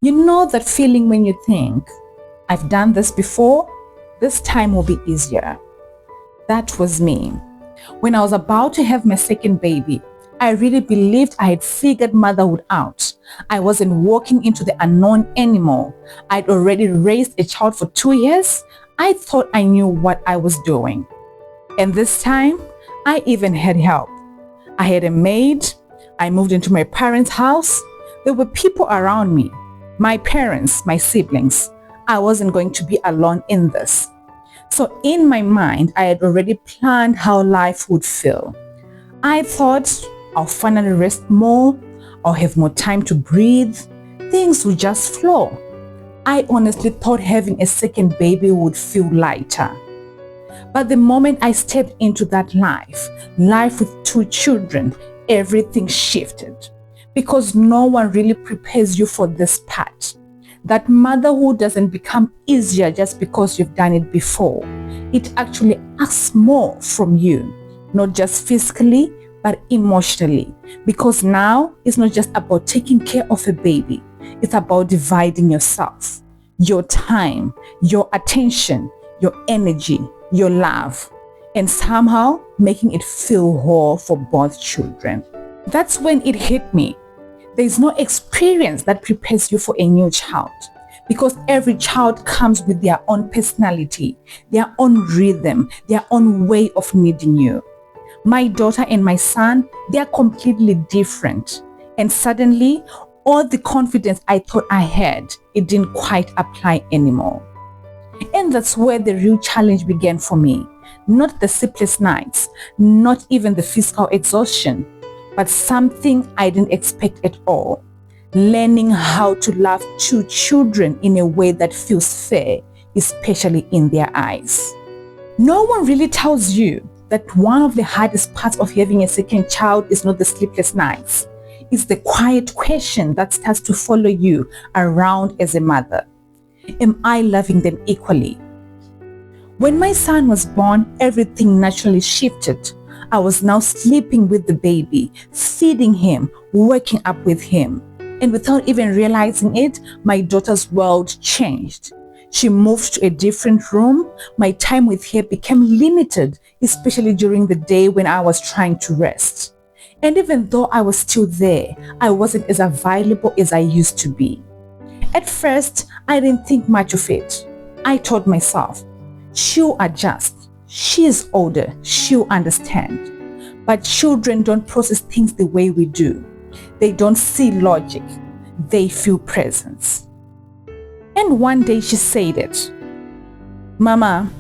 You know that feeling when you think, I've done this before, this time will be easier. That was me. When I was about to have my second baby, I really believed I had figured motherhood out. I wasn't walking into the unknown anymore. I'd already raised a child for 2 years. I thought I knew what I was doing. And this time, I even had help. I had a maid. I moved into my parents' house. There were people around me. My parents, my siblings. I wasn't going to be alone in this. So in my mind, I had already planned how life would feel. I thought I'll finally rest more, I'll have more time to breathe, things would just flow. I honestly thought having a second baby would feel lighter. But the moment I stepped into that life with 2 children, everything shifted. Because no one really prepares you for this part. That motherhood doesn't become easier just because you've done it before. It actually asks more from you, not just physically, but emotionally. Because now it's not just about taking care of a baby. It's about dividing yourself, your time, your attention, your energy, your love, and somehow making it feel whole for both children. That's when it hit me. There's no experience that prepares you for a new child because every child comes with their own personality, their own rhythm, their own way of needing you. My daughter and my son, they are completely different. And suddenly, all the confidence I thought I had, it didn't quite apply anymore. And that's where the real challenge began for me. Not the sleepless nights, not even the physical exhaustion, but something I didn't expect at all. Learning how to love 2 children in a way that feels fair, especially in their eyes. No one really tells you that one of the hardest parts of having a second child is not the sleepless nights. It's the quiet question that starts to follow you around as a mother. Am I loving them equally? When my son was born, everything naturally shifted. I was now sleeping with the baby, feeding him, waking up with him. And without even realizing it, my daughter's world changed. She moved to a different room. My time with her became limited, especially during the day when I was trying to rest. And even though I was still there, I wasn't as available as I used to be. At first, I didn't think much of it. I told myself, she'll adjust. She is older, she'll understand. But children don't process things the way we do. They don't see logic, they feel presence. And one day she said it. Mama,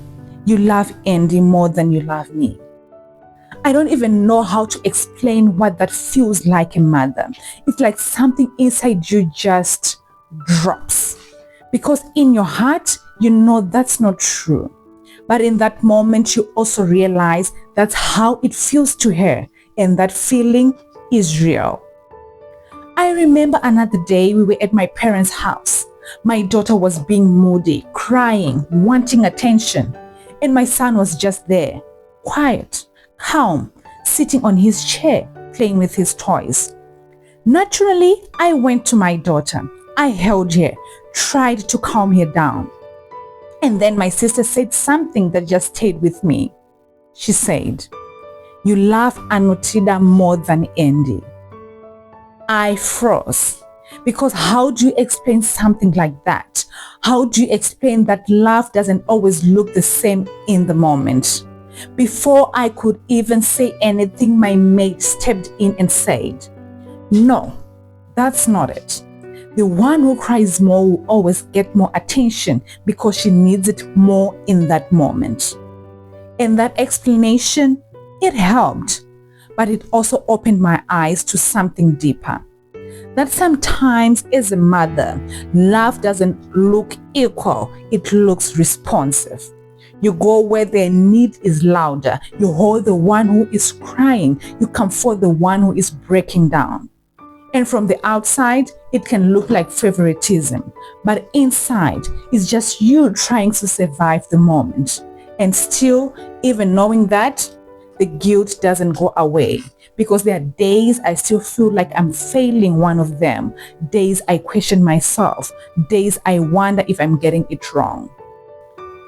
you love Andy more than you love me. I don't even know how to explain what that feels like a mother. It's like something inside you just drops. Because in your heart, you know that's not true. But in that moment, you also realize that's how it feels to her, and that feeling is real. I remember another day we were at my parents' house. My daughter was being moody, crying, wanting attention, and my son was just there, quiet, calm, sitting on his chair, playing with his toys. Naturally, I went to my daughter. I held her, tried to calm her down. And then my sister said something that just stayed with me. She said, you love Anutida more than Andy. I froze. Because how do you explain something like that? How do you explain that love doesn't always look the same in the moment? Before I could even say anything, my mate stepped in and said, no, that's not it. The one who cries more will always get more attention because she needs it more in that moment. And that explanation, it helped, but it also opened my eyes to something deeper. That sometimes as a mother, love doesn't look equal, it looks responsive. You go where their need is louder. You hold the one who is crying. You comfort the one who is breaking down. And from the outside, it can look like favoritism. But inside, it's just you trying to survive the moment. And still, even knowing that, the guilt doesn't go away because there are days I still feel like I'm failing one of them, days I question myself, days I wonder if I'm getting it wrong.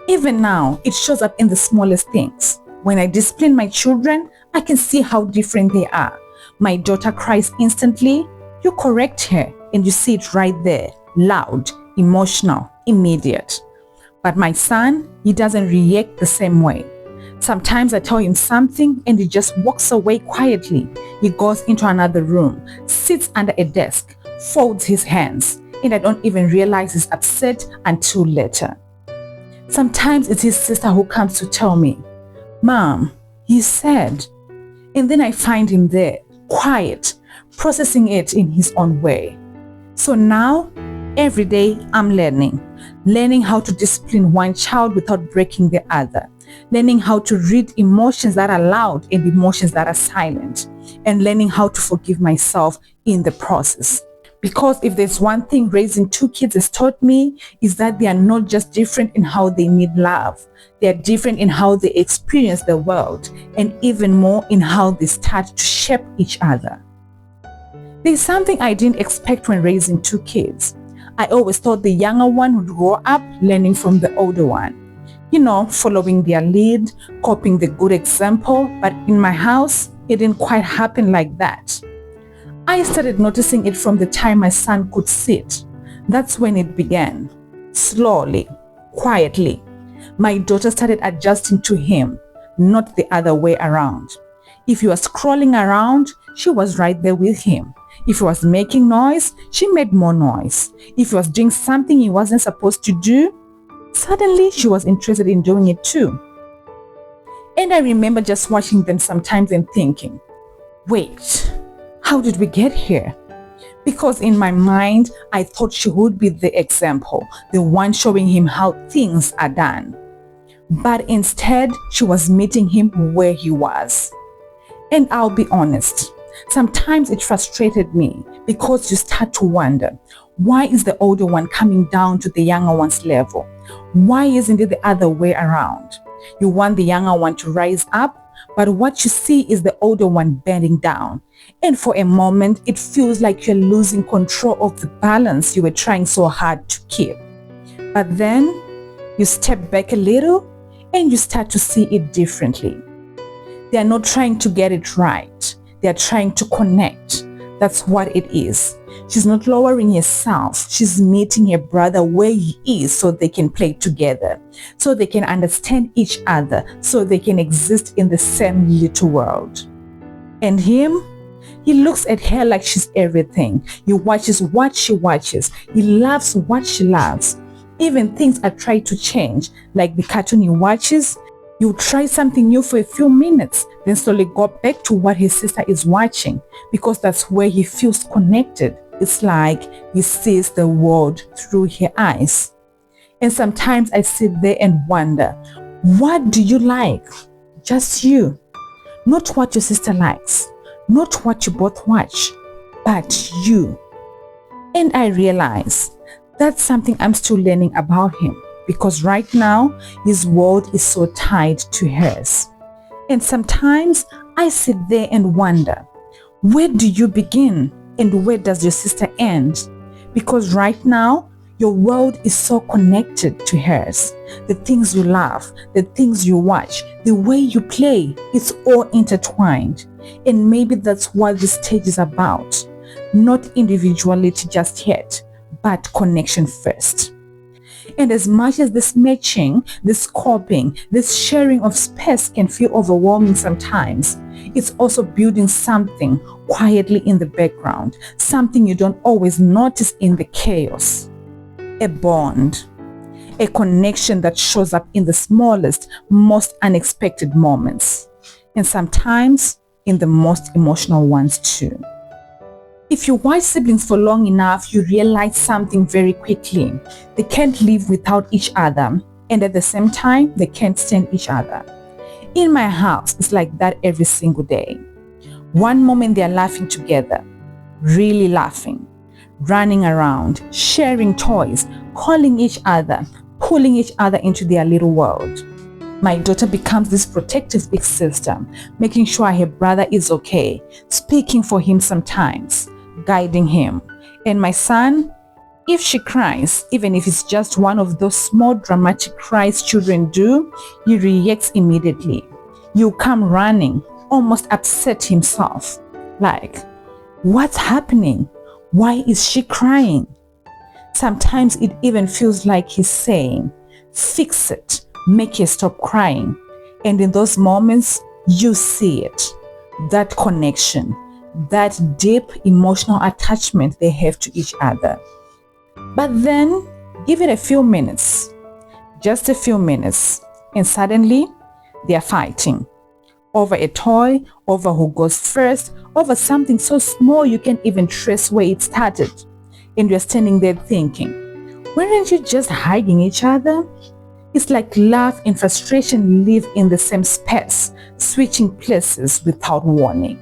Even now, it shows up in the smallest things. When I discipline my children, I can see how different they are. My daughter cries instantly, you correct her and you see it right there, loud, emotional, immediate. But my son, he doesn't react the same way. Sometimes I tell him something and he just walks away quietly. He goes into another room, sits under a desk, folds his hands, and I don't even realize he's upset until later. Sometimes it's his sister who comes to tell me, Mom, he's sad. And then I find him there, quiet, processing it in his own way. So now, every day I'm learning how to discipline one child without breaking the other, learning how to read emotions that are loud and emotions that are silent, and learning how to forgive myself in the process. Because if there's one thing raising two kids has taught me, is that they are not just different in how they need love. They are different in how they experience the world, and even more in how they start to shape each other. There's something I didn't expect when raising two kids. I always thought the younger one would grow up learning from the older one. Following their lead, copying the good example, but in my house, it didn't quite happen like that. I started noticing it from the time my son could sit. That's when it began. Slowly, quietly. My daughter started adjusting to him, not the other way around. If he was crawling around, she was right there with him. If he was making noise, she made more noise. If he was doing something he wasn't supposed to do, suddenly she was interested in doing it too. And I remember just watching them sometimes and thinking, wait, how did we get here? Because in my mind, I thought she would be the example, the one showing him how things are done. But instead, she was meeting him where he was. And I'll be honest, sometimes it frustrated me because you start to wonder, why is the older one coming down to the younger one's level? Why isn't it the other way around? You want the younger one to rise up, but what you see is the older one bending down. And for a moment, it feels like you're losing control of the balance you were trying so hard to keep. But then you step back a little and you start to see it differently. They are not trying to get it right. They are trying to connect. That's what it is. She's not lowering herself. She's meeting her brother where he is so they can play together, so they can understand each other, so they can exist in the same little world. And him? He looks at her like she's everything. He watches what she watches. He loves what she loves. Even things are trying to change, like the cartoon he watches. He'll try something new for a few minutes, then slowly go back to what his sister is watching, because that's where he feels connected. It's like he sees the world through her eyes. And sometimes I sit there and wonder, what do you like? Just you. Not what your sister likes, not what you both watch, but you. And I realize that's something I'm still learning about him, because right now his world is so tied to hers. And sometimes I sit there and wonder, where do you begin and where does your sister end? Because right now your world is so connected to hers. The things you love, the things you watch, the way you play, it's all intertwined. And maybe that's what this stage is about. Not individuality just yet, but connection first. And as much as this matching, this coping, this sharing of space can feel overwhelming sometimes, it's also building something quietly in the background, something you don't always notice in the chaos. A bond, a connection that shows up in the smallest, most unexpected moments, and sometimes in the most emotional ones too. If you watch siblings for long enough, you realize something very quickly. They can't live without each other, and at the same time, they can't stand each other. In my house, it's like that every single day. One moment they're laughing together, really laughing, running around, sharing toys, calling each other, pulling each other into their little world. My daughter becomes this protective big sister, making sure her brother is okay, speaking for him sometimes, guiding him. And my son, if she cries, even if it's just one of those small dramatic cries children do, he reacts immediately. He'll come running, almost upset himself. Like, what's happening? Why is she crying? Sometimes it even feels like he's saying, fix it, make her stop crying. And in those moments, you see it, that connection, that deep emotional attachment they have to each other. But then, give it a few minutes, just a few minutes, and suddenly they are fighting over a toy, over who goes first, over something so small you can't even trace where it started. And you're standing there thinking, weren't you just hugging each other? It's like love and frustration live in the same space, switching places without warning.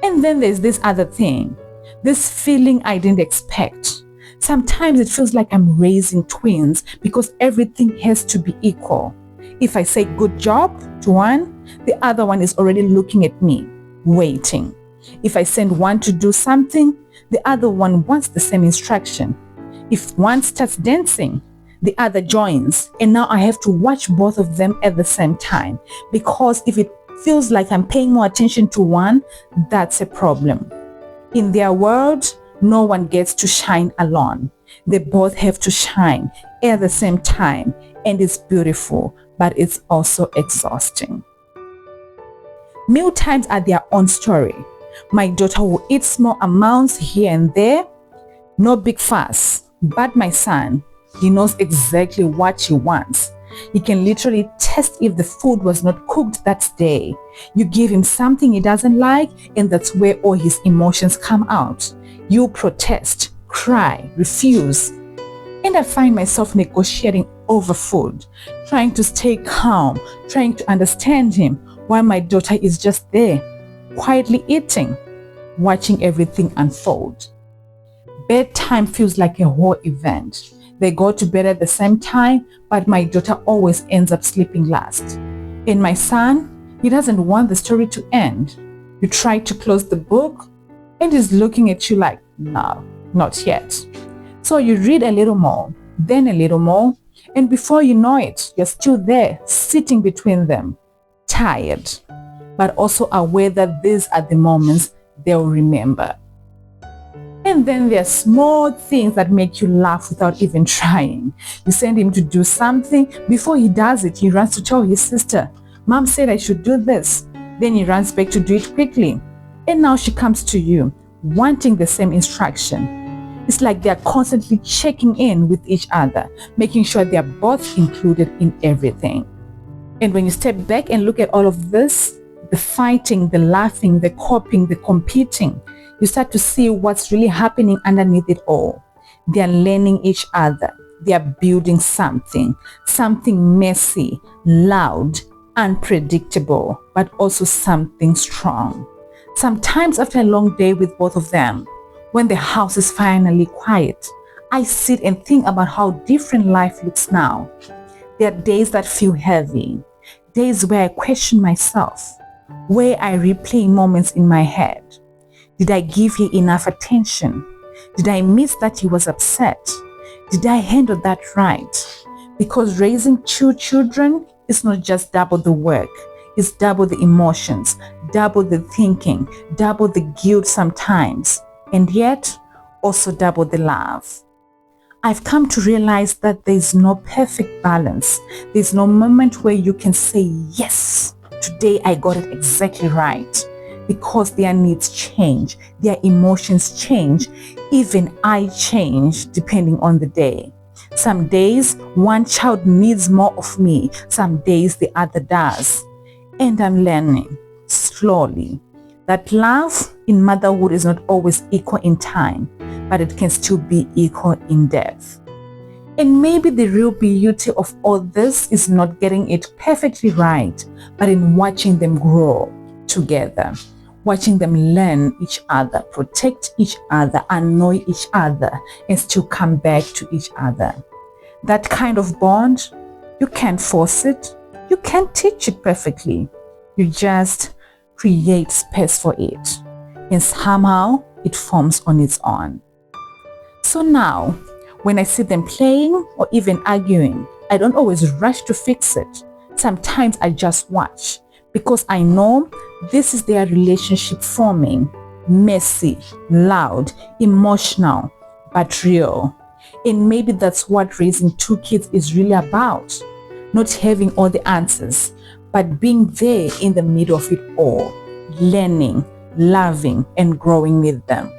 And then there's this other thing, this feeling I didn't expect. Sometimes it feels like I'm raising twins because everything has to be equal. If I say good job to one, the other one is already looking at me, waiting. If I send one to do something, the other one wants the same instruction. If one starts dancing, the other joins, and now I have to watch both of them at the same time, because if it feels like I'm paying more attention to one, that's a problem. In their world, no one gets to shine alone. They both have to shine at the same time, and it's beautiful, but it's also exhausting. Meal times are their own story. My daughter will eat small amounts here and there, no big fuss. But my son, he knows exactly what he wants. He can literally test if the food was not cooked that day. You give him something he doesn't like, and that's where all his emotions come out. You protest, cry, refuse. And I find myself negotiating over food, trying to stay calm, trying to understand him, while my daughter is just there, quietly eating, watching everything unfold. Bedtime feels like a whole event. They go to bed at the same time, but my daughter always ends up sleeping last. And my son, he doesn't want the story to end. You try to close the book, and he's looking at you like, no, not yet. So you read a little more, then a little more, and before you know it, you're still there, sitting between them, tired, but also aware that these are the moments they'll remember. And then there are small things that make you laugh without even trying. You send him to do something. Before he does it, he runs to tell his sister, Mom said I should do this. Then he runs back to do it quickly. And now she comes to you, wanting the same instruction. It's like they're constantly checking in with each other, making sure they're both included in everything. And when you step back and look at all of this, the fighting, the laughing, the coping, the competing, you start to see what's really happening underneath it all. They are learning each other. They are building something messy, loud, unpredictable, but also something strong. Sometimes after a long day with both of them, when the house is finally quiet, I sit and think about how different life looks now. There are days that feel heavy, days where I question myself, where I replay moments in my head. Did I give you enough attention? Did I miss that he was upset? Did I handle that right? Because raising two children is not just double the work, it's double the emotions, double the thinking, double the guilt sometimes, and yet also double the love. I've come to realize that there's no perfect balance. There's no moment where you can say, yes, today I got it exactly right. Because their needs change, their emotions change, even I change depending on the day. Some days, one child needs more of me, some days the other does. And I'm learning, slowly, that love in motherhood is not always equal in time, but it can still be equal in depth. And maybe the real beauty of all this is not getting it perfectly right, but in watching them grow together. Watching them learn each other, protect each other, annoy each other, and still come back to each other. That kind of bond, you can't force it, You can't teach it perfectly. You just create space for it. And somehow it forms on its own. So now, when I see them playing or even arguing, I don't always rush to fix it. Sometimes I just watch because I know this is their relationship forming. Messy, loud, emotional, but real. And maybe that's what raising two kids is really about. Not having all the answers, but being there in the middle of it all, learning, loving, and growing with them.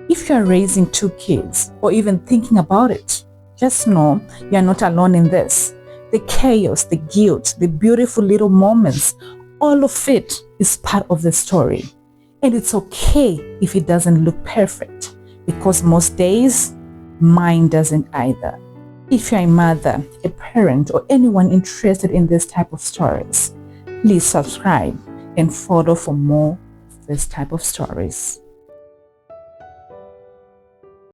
If you are raising two kids or even thinking about it, just know you are not alone in this. The chaos, the guilt, the beautiful little moments, all of it is part of the story. And it's okay if it doesn't look perfect, because most days, mine doesn't either. If you're a mother, a parent, or anyone interested in this type of stories, please subscribe and follow for more of this type of stories.